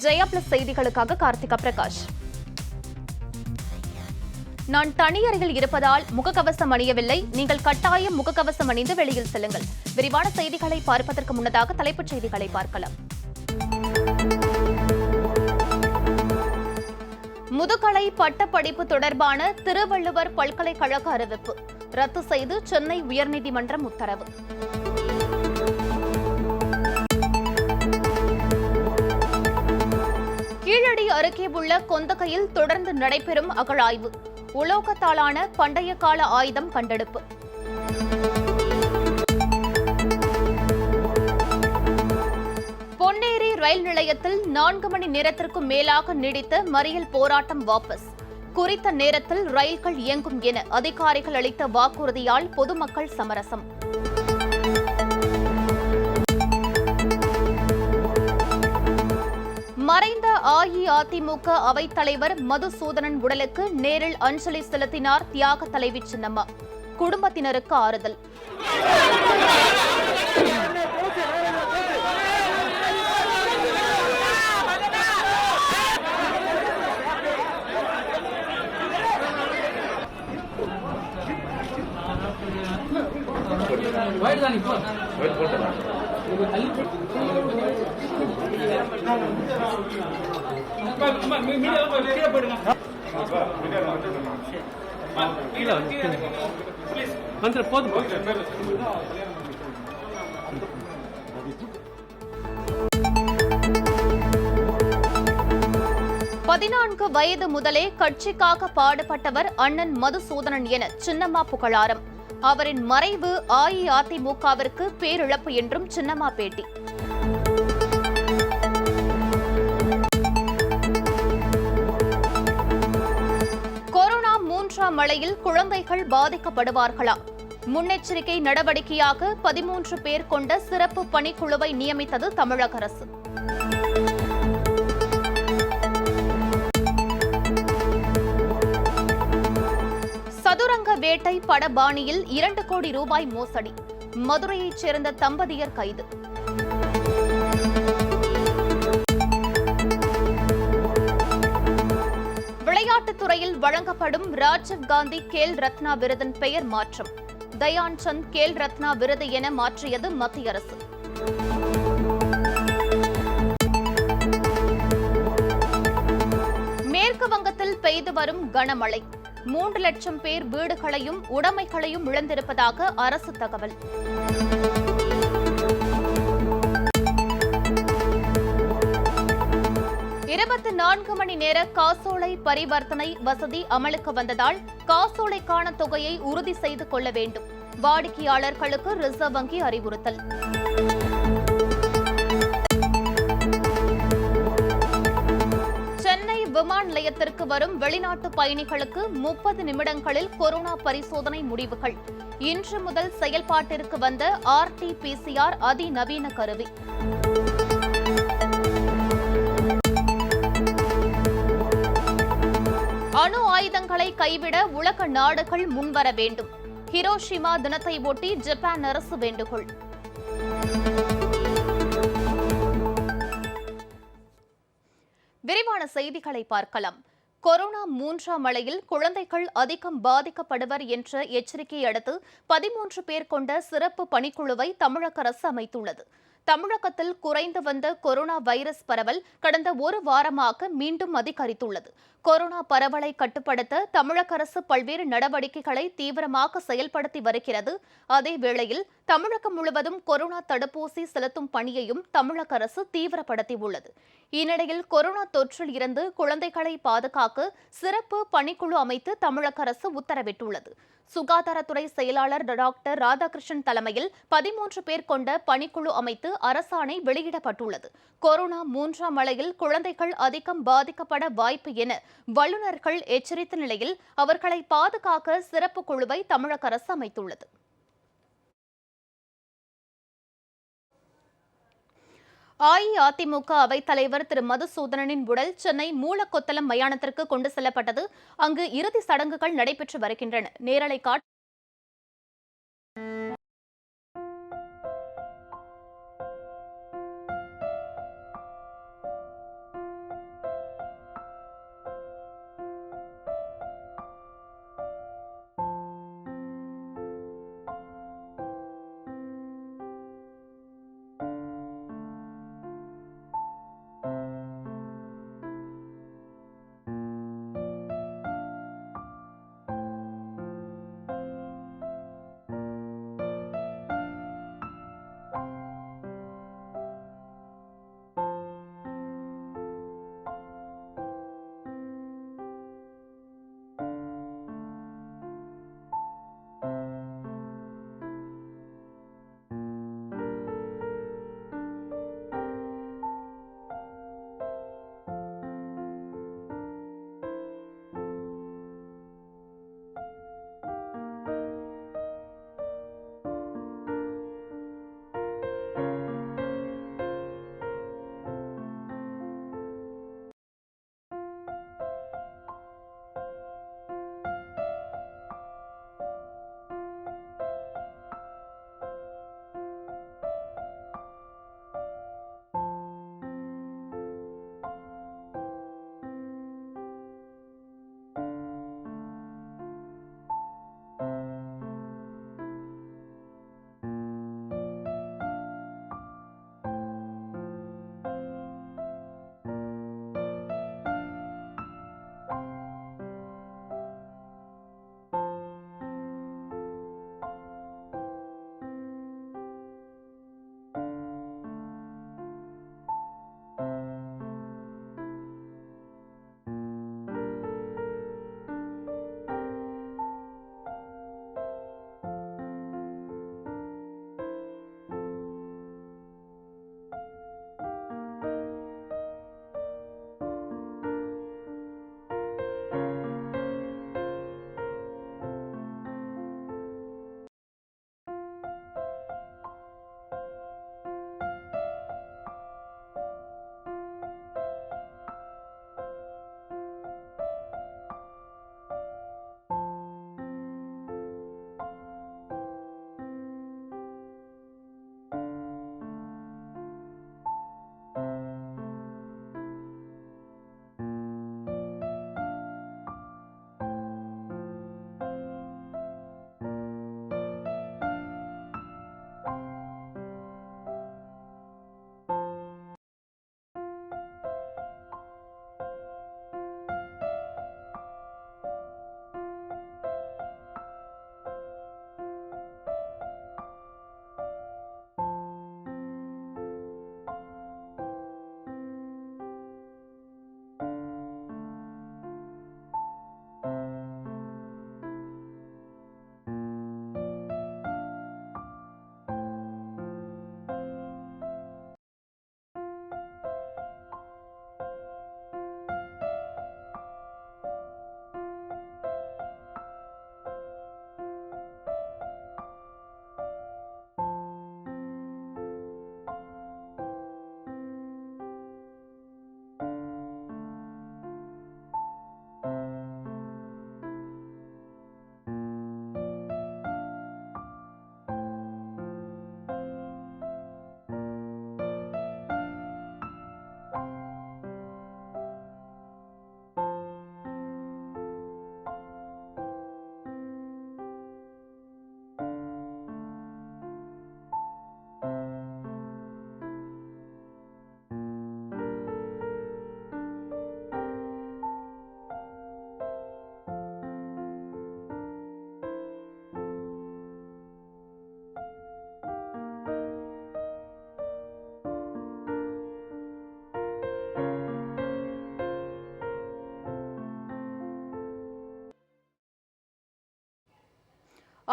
Jaya plus செய்திகளுக்காக கார்த்திகா பிரகாஷ். நான் தனி அறையில் இருப்பதால் முகக்கவசம் அணியவில்லை. நீங்கள் கட்டாயம் முகக்கவசம் அணிந்து வெளியில் செல்லுங்கள். விரிவான செய்திகளை பார்ப்பதற்கு முன்னதாக தலைப்புச் செய்திகளை பார்க்கலாம். முதுகலை பட்டப்படிப்பு தொடர்பான திருவள்ளுவர் பல்கலைக்கழக அறிவிப்பு ரத்து செய்து சென்னை உயர்நீதிமன்றம் உத்தரவு. கீழடி அருகே உள்ள கொந்தகையில் தொடர்ந்து நடைபெறும் அகழாய்வு. உலோகத்தாலான பண்டைய கால ஆயுதம் கண்டெடுப்பு. பொன்னேரி ரயில் நிலையத்தில் 4 மணி நேரத்திற்கும் மேலாக நீடித்த மறியல் போராட்டம் வாபஸ். குறித்த நேரத்தில் ரயில்கள் இயங்கும் என அதிகாரிகள் அளித்த வாக்குறுதியால் பொதுமக்கள் சமரசம். மறைந்த அஇஅதிமுக அவைத்தலைவர் மதுசூதனன் உடலுக்கு நேரில் அஞ்சலி செலுத்தினார் தியாக தலைவி சின்னம்மா. குடும்பத்தினருக்கு ஆறுதல். பதினான்கு வயது முதலே கட்சிக்காக பாடுபட்டவர் அண்ணன் மதுசூதனன் என சின்னம்மா புகழாரம். அவரின் மறைவு அஇஅதிமுகவிற்கு பேரிழப்பு என்றும் சின்னம்மா பேட்டி. கொரோனா 3ஆம் அலையில் குழந்தைகள் பாதிக்கப்படுவார்களா? முன்னெச்சரிக்கை நடவடிக்கையாக 13 பேர் கொண்ட சிறப்பு பணிக்குழுவை நியமித்தது தமிழக அரசு. சதுரங்க வேட்டை படபாணியில் 2 கோடி ரூபாய் மோசடி. மதுரையைச் சேர்ந்த தம்பதியர் கைது. விளையாட்டுத் துறையில் வழங்கப்படும் ராஜீவ் காந்தி கேல் ரத்னா விருதின் பெயர் மாற்றம். தயான் சந்த் கேல் ரத்னா விருது என மாற்றியது மத்திய அரசு. மேற்கு வங்கத்தில் பெய்து வரும் கனமழை 3 லட்சம் பேர் வீடுகளையும் உடைமைகளையும் இழந்திருப்பதாக அரசு தகவல். இருபத்தி 4 மணி நேர காசோலை பரிவர்த்தனை வசதி அமலுக்கு வந்ததால் காசோலைக்கான தொகையை உறுதி செய்து கொள்ள வேண்டும். வாடிக்கையாளர்களுக்கு ரிசர்வ் வங்கி அறிவுறுத்தல். சென்னை விமான நிலையத்திற்கு வரும் வெளிநாட்டு பயணிகளுக்கு 30 நிமிடங்களில் கொரோனா பரிசோதனை முடிவுகள். இன்று முதல் செயல்பாட்டிற்கு வந்த RT-PCR அதிநவீன கருவி. அணு ஆயுதங்களை கைவிட உலக நாடுகள் முன்வர வேண்டும். ஹிரோஷிமா தினத்தை ஒட்டி ஜப்பான் அரசு வேண்டுகோள். விரிவான செய்திகளை பார்க்கலாம். கொரோனா 3ஆம் அலையில் குழந்தைகள் அதிகம் பாதிக்கப்படுவர் என்ற எச்சரிக்கையை அடுத்து 13 பேர் கொண்ட சிறப்பு பணிக்குழுவை தமிழக அரசு அமைத்துள்ளது. தமிழகத்தில் குறைந்து வந்த கொரோனா வைரஸ் பரவல் கடந்த 1 வாரமாக மீண்டும் அதிகரித்துள்ளது. கொரோனா பரவலை கட்டுப்படுத்த தமிழக அரசு பல்வேறு நடவடிக்கைகளை தீவிரமாக செயல்படுத்தி வருகிறது. அதேவேளையில் தமிழகம் முழுவதும் கொரோனா தடுப்பூசி செலுத்தும் பணியையும் தமிழக அரசு தீவிரப்படுத்தியுள்ளது. இந்நிலையில் கொரோனா தொற்றில் இருந்து குழந்தைகளை பாதுகாக்க சிறப்பு பணிக்குழு அமைத்து தமிழக அரசு உத்தரவிட்டுள்ளது. சுகாதாரத்துறை செயலாளர் டாக்டர் ராதாகிருஷ்ணன் தலைமையில் 13 பேர் கொண்ட பணிக்குழு அமைத்து அரசாணை வெளியிடப்பட்டுள்ளது. கொரோனா 3ஆம் அலையில் குழந்தைகள் அதிகம் பாதிக்கப்பட வாய்ப்பு என வல்லுநர்கள் எச்சரித்த நிலையில் அவர்களை பாதுகாக்க சிறப்பு குழுவை தமிழக அரசு அமைத்துள்ளது. அஇஅதிமுக அவைத்தலைவர் திரு மதுசூதனனின் உடல் சென்னை மூலக்கொத்தளம் மயானத்திற்கு கொண்டு செல்லப்பட்டது. அங்கு இறுதி சடங்குகள் நடைபெற்று வருகின்றன. நேரலை காட்சி.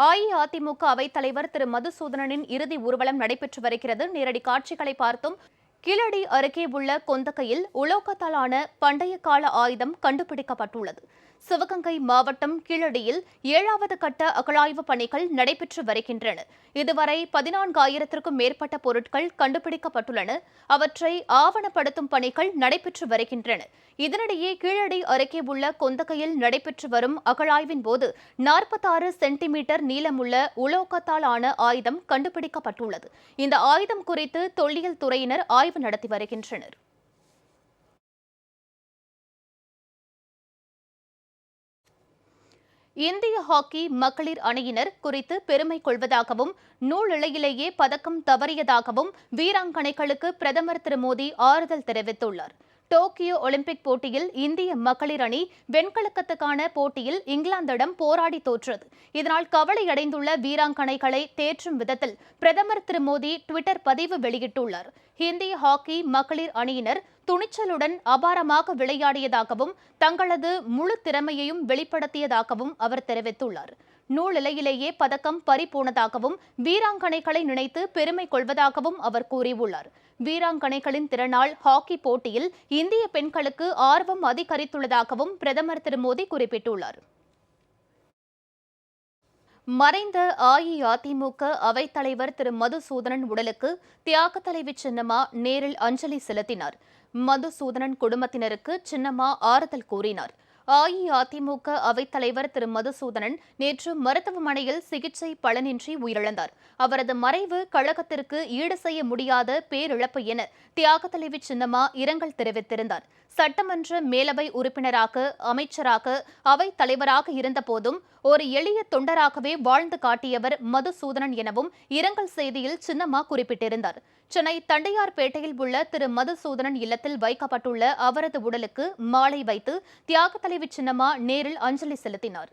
அஇஅதிமுக அவைத்தலைவர் திரு மதுசூதனனின் இறுதி ஊர்வலம் நடைபெற்று வருகிறது. நேரடி காட்சிகளை பார்த்தோம். கீழடி அருகே உள்ள கொந்தகையில் உலோகத்தாலான பண்டைய கால ஆயுதம் கண்டுபிடிக்கப்பட்டுள்ளது. சிவகங்கை மாவட்டம் கீழடியில் 7வது கட்ட அகழாய்வு பணிகள் நடைபெற்று வருகின்றன. இதுவரை 14,000க்கும் மேற்பட்ட பொருட்கள் கண்டுபிடிக்கப்பட்டுள்ளன. அவற்றை ஆவணப்படுத்தும் பணிகள் நடைபெற்று வருகின்றன. இதனிடையே கீழடி அருகே உள்ள கொந்தகையில் நடைபெற்று வரும் அகழாய்வின் போது 46 சென்டிமீட்டர் நீளமுள்ள உலோகத்தால் ஆன ஆயுதம் கண்டுபிடிக்கப்பட்டுள்ளது. இந்த ஆயுதம் குறித்து தொல்லியல் துறையினர் ஆய்வு நடத்தி வருகின்றனர். இந்திய ஹாக்கி மகளிர் அணியினர் குறித்து பெருமை கொள்வதாகவும் நூலிழையிலேயே பதக்கம் தவறியதாகவும் வீராங்கனைகளுக்கு பிரதமர் திரு மோடி ஆறுதல் தெரிவித்துள்ளார். டோக்கியோ ஒலிம்பிக் போட்டியில் இந்திய மகளிர் அணி வெண்கலத்துக்கான போட்டியில் இங்கிலாந்திடம் போராடி தோற்றது. இதனால் கவலையடைந்துள்ள வீராங்கனைகளை தேற்றும் விதத்தில் பிரதமர் திரு மோடி டுவிட்டர் பதிவு வெளியிட்டுள்ளார். இந்திய ஹாக்கி மகளிர் அணியினர் துணிச்சலுடன் அபாரமாக விளையாடியதாகவும் தங்களது முழு திறமையையும் வெளிப்படுத்தியதாகவும் அவர் தெரிவித்துள்ளார். நூலிழையிலேயே பதக்கம் பறிபோனதாகவும் வீராங்கனைகளை நினைத்து பெருமை கொள்வதாகவும் அவர் கூறியுள்ளார். வீராங்கனைகளின் திறனால் ஹாக்கி போட்டியில் இந்திய பெண்களுக்கு ஆர்வம் அதிகரித்துள்ளதாகவும் பிரதமர் திரு மோடி குறிப்பிட்டுள்ளார். மறைந்த அஇஅதிமுக அவைத்தலைவர் திரு மதுசூதனன் உடலுக்கு தியாக தலைவி சின்னம்மா நேரில் அஞ்சலி செலுத்தினார். மதுசூதனன் குடும்பத்தினருக்கு சின்னம்மா ஆறுதல் கூறினார். அஇஅதிமுக அவைத்தலைவர் திரு மதுசூதனன் நேற்று மருத்துவமனையில் சிகிச்சை பலனின்றி உயிரிழந்தார். அவரது மறைவு கழகத்திற்கு ஈடு செய்ய முடியாத பேரிழப்பு என தியாக தலைவி சின்னம்மா இரங்கல் தெரிவித்திருந்தார். சட்டமன்ற மேலவை உறுப்பினராக, அமைச்சராக, அவைத் தலைவராக இருந்தபோதும் ஒரு எளிய தொண்டராகவே வாழ்ந்து காட்டியவர் மதுசூதனன் எனவும் இரங்கல் செய்தியில் சின்னம்மா குறிப்பிட்டிருந்தார். சென்னை தண்டையார்பேட்டையில் உள்ள திரு மதுசூதனன் இல்லத்தில் வைக்கப்பட்டுள்ள அவரது உடலுக்கு மாலை வைத்து தியாக தலைவி சின்னம்மா நேரில் அஞ்சலி செலுத்தினார்.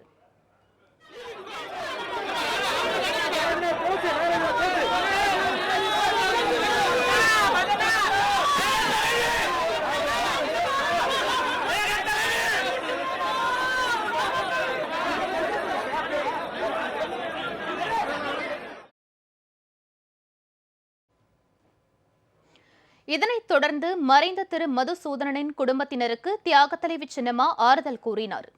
இதனைத் தொடர்ந்து மறைந்த திரு மதுசூதனனின் குடும்பத்தினருக்கு தியாக தலைவி சின்னம்மா ஆறுதல் கூறினார்.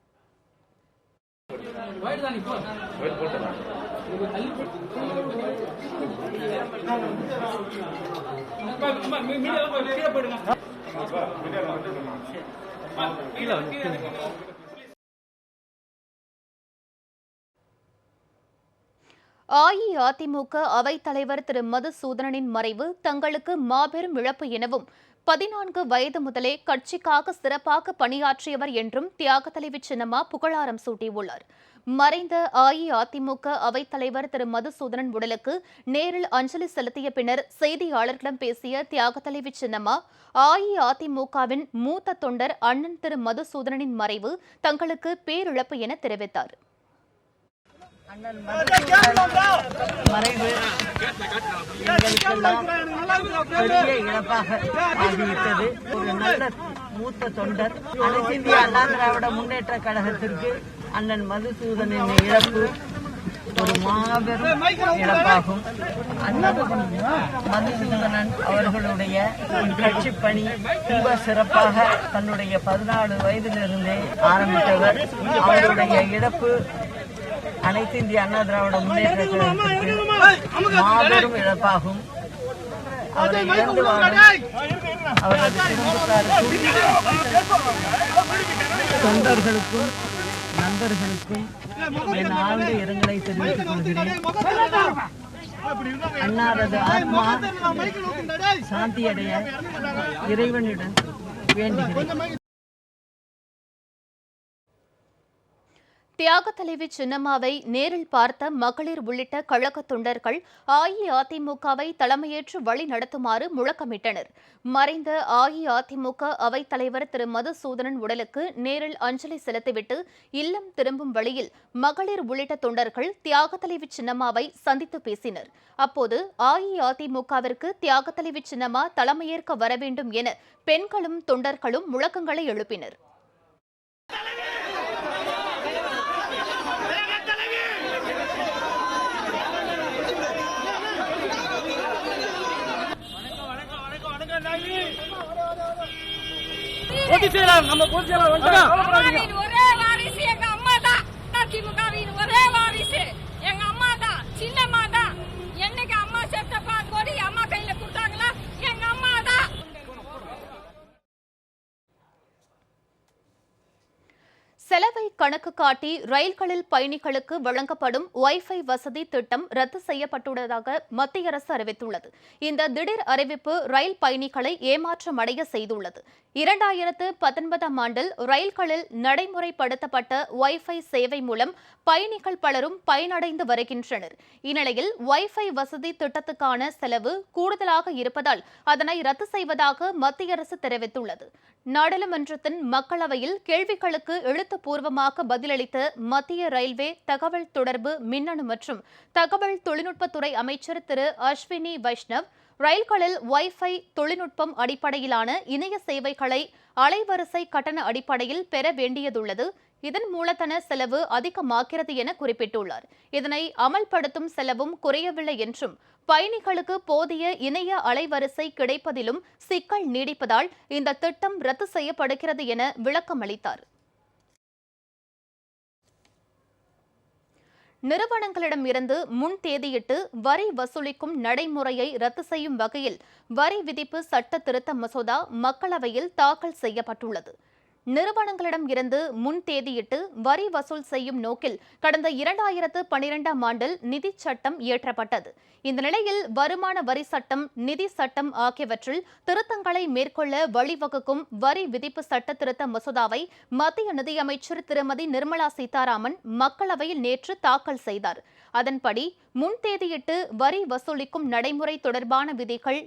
அஇஅதிமுக அவைத்தலைவர் திரு மதுசூதனனின் மறைவு தங்களுக்கு மாபெரும் இழப்பு எனவும் 14 வயது முதலே கட்சிக்காக சிறப்பாக பணியாற்றியவர் என்றும் தியாக தலைவி சின்னம்மா புகழாரம் சூட்டியுள்ளார். மறைந்த அஇஅதிமுக அவைத்தலைவர் திரு மதுசூதனன் உடலுக்கு நேரில் அஞ்சலி செலுத்திய பின்னர் செய்தியாளர்களிடம் பேசிய தியாக தலைவி சின்னம்மா, அஇஅதிமுகவின் மூத்த தொண்டர் அண்ணன் திரு மதுசூதனனின் மறைவு தங்களுக்கு பேரிழப்பு என தெரிவித்தார். அண்ணன் மதுசூதனன் மறைவு எங்களுக்கெல்லாம் பெரிய இழப்பாக ஆகிவிட்டது. ஒரு நல்ல மூத்த தொண்டர். அனைத்து இந்திய அண்ணா திராவிட முன்னேற்ற கழகத்திற்கு அண்ணன் மதுசூதனின் இழப்பு ஒரு மாபெரும் இழப்பாகும். அண்ணன் மதுசூதனன் அவர்களுடைய கட்சி பணி ரொம்ப சிறப்பாக தன்னுடைய 14 வயதிலிருந்தே ஆரம்பித்தவர். அவருடைய இழப்பு அனைத்து இந்திய அண்ணா திராவிட முன்னேற்ற கழகத்திற்கு மாபெரும் இழப்பாகும். அவரை இழந்து வாழும் அவரது குடும்பத்தாருக்கும் தொண்டர்களுக்கும் நண்பர்களுக்கும் என் ஆழ்ந்த இரங்கலை தெரிவித்துக் கொள்கிறேன். அன்னாரது ஆத்மா சாந்தியடைய இறைவனிடம் வேண்டுகிறேன். தியாக தலைவி சின்னம்மாவை நேரில் பார்த்த மகளிர் உள்ளிட்ட கழக தொண்டர்கள் அஇஅதிமுகவை தலைமையேற்று வழி நடத்துமாறு முழக்கமிட்டனர். மறைந்த அஇஅதிமுக அவைத்தலைவர் திரு மதுசூதனன் உடலுக்கு நேரில் அஞ்சலி செலுத்திவிட்டு இல்லம் திரும்பும் வழியில் மகளிர் உள்ளிட்ட தொண்டர்கள் தியாக தலைவி சின்னம்மாவை சந்தித்து பேசினர். அப்போது அஇஅதிமுகவிற்கு தியாக தலைவி சின்னம்மா தலைமையேற்க வர வேண்டும் என பெண்களும் தொண்டர்களும் முழக்கங்களை எழுப்பினர். உதவி செய்யலாம். நம்ம பொதுச் செயலாளர் அம்மாவின் ஒரே வாரிசு எங்க அம்மா தான். திமுகவின் ஒரே வாரிசு எங்க அம்மா தான், சின்னம்மா தான். என்னைக்கு அம்மா செத்தப்பா கொடி அம்மா கையில கொடுத்தாங்களா, எங்க அம்மா தான். செலவை கணக்கு காட்டி ரயில்களில் பயணிகளுக்கு வழங்கப்படும் வைஃபை வசதி திட்டம் ரத்து செய்யப்பட்டுள்ளதாக மத்திய அரசு அறிவித்துள்ளது. இந்த திடீர் அறிவிப்பு ரயில் பயணிகளை ஏமாற்றமடைய செய்துள்ளது. 2019ஆம் ஆண்டில் ரயில்களில் நடைமுறைப்படுத்தப்பட்ட வைஃபை சேவை மூலம் பயணிகள் பலரும் பயனடைந்து வருகின்றனர். இந்நிலையில் வைஃபை வசதி திட்டத்துக்கான செலவு கூடுதலாக இருப்பதால் அதனை ரத்து செய்வதாக மத்திய அரசு தெரிவித்துள்ளது. நாடாளுமன்றத்தின் மக்களவையில் கேள்விகளுக்கு எழுத்துப்பூர்வமாக பதிலளித்த மத்திய ரயில்வே தகவல் தொடர்பு மின்னணு மற்றும் தகவல் தொழில்நுட்பத்துறை அமைச்சர் திரு அஸ்வினி வைஷ்ணவ், ரயில்களில் வைஃபை தொழில்நுட்பம் அடிப்படையிலான இணைய சேவைகளை அலைவரிசை கட்டண அடிப்படையில் பெற வேண்டியதுள்ளது. இதன் மூலதன செலவு அதிகமாகிறது என குறிப்பிட்டுள்ளார். இதனை அமல்படுத்தும் செலவும் குறையவில்லை என்றும் பயணிகளுக்கு போதிய இணைய அலைவரிசை கிடைப்பதிலும் சிக்கல் நீடிப்பதால் இந்த திட்டம் ரத்து செய்யப்படுகிறது என விளக்கம் அளித்தார். நிறுவனங்களிடம் இருந்து முன் தேதியிட்டு வரி வசூலிக்கும் நடைமுறையை ரத்து செய்யும் வகையில் வரி விதிப்பு சட்ட திருத்த மசோதா மக்களவையில் தாக்கல் செய்யப்பட்டுள்ளது. நிறுவனங்களிடம் இருந்து முன் தேதியிட்டு வரி வசூல் செய்யும் நோக்கில் கடந்த 2012ஆம் ஆண்டில் நிதி சட்டம் இயற்றப்பட்டது. இந்த நிலையில் வருமான வரி சட்டம், நிதி சட்டம் ஆகியவற்றில் திருத்தங்களை மேற்கொள்ள வழிவகுக்கும் வரி விதிப்பு சட்ட திருத்த மசோதாவை மத்திய நிதியமைச்சர் திருமதி நிர்மலா சீதாராமன் மக்களவையில் நேற்று தாக்கல் செய்தார். அதன்படி முன் தேதியிட்டு வரி வசூலிக்கும் நடைமுறை தொடர்பான விதிகள்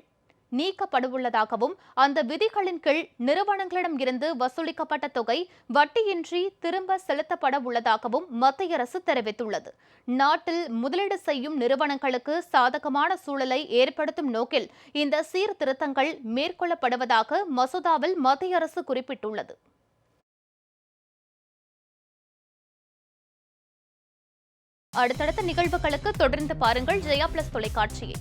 நீக்கப்படவுள்ளதாகவும் அந்த விதிகளின் கீழ் நிறுவனங்களிடம் இருந்து வசூலிக்கப்பட்ட தொகை வட்டியின்றி திரும்ப செலுத்தப்பட உள்ளதாகவும் மத்திய அரசு தெரிவித்துள்ளது. நாட்டில் முதலீடு செய்யும் நிறுவனங்களுக்கு சாதகமான சூழலை ஏற்படுத்தும் நோக்கில் இந்த சீர்திருத்தங்கள் மேற்கொள்ளப்படுவதாக மசோதாவில் மத்திய அரசு குறிப்பிட்டுள்ளது. அடுத்தடுத்த நிகழ்வுகளுக்கு தொடர்ந்து பாருங்கள் ஜெயா பிளஸ் தொலைக்காட்சியை.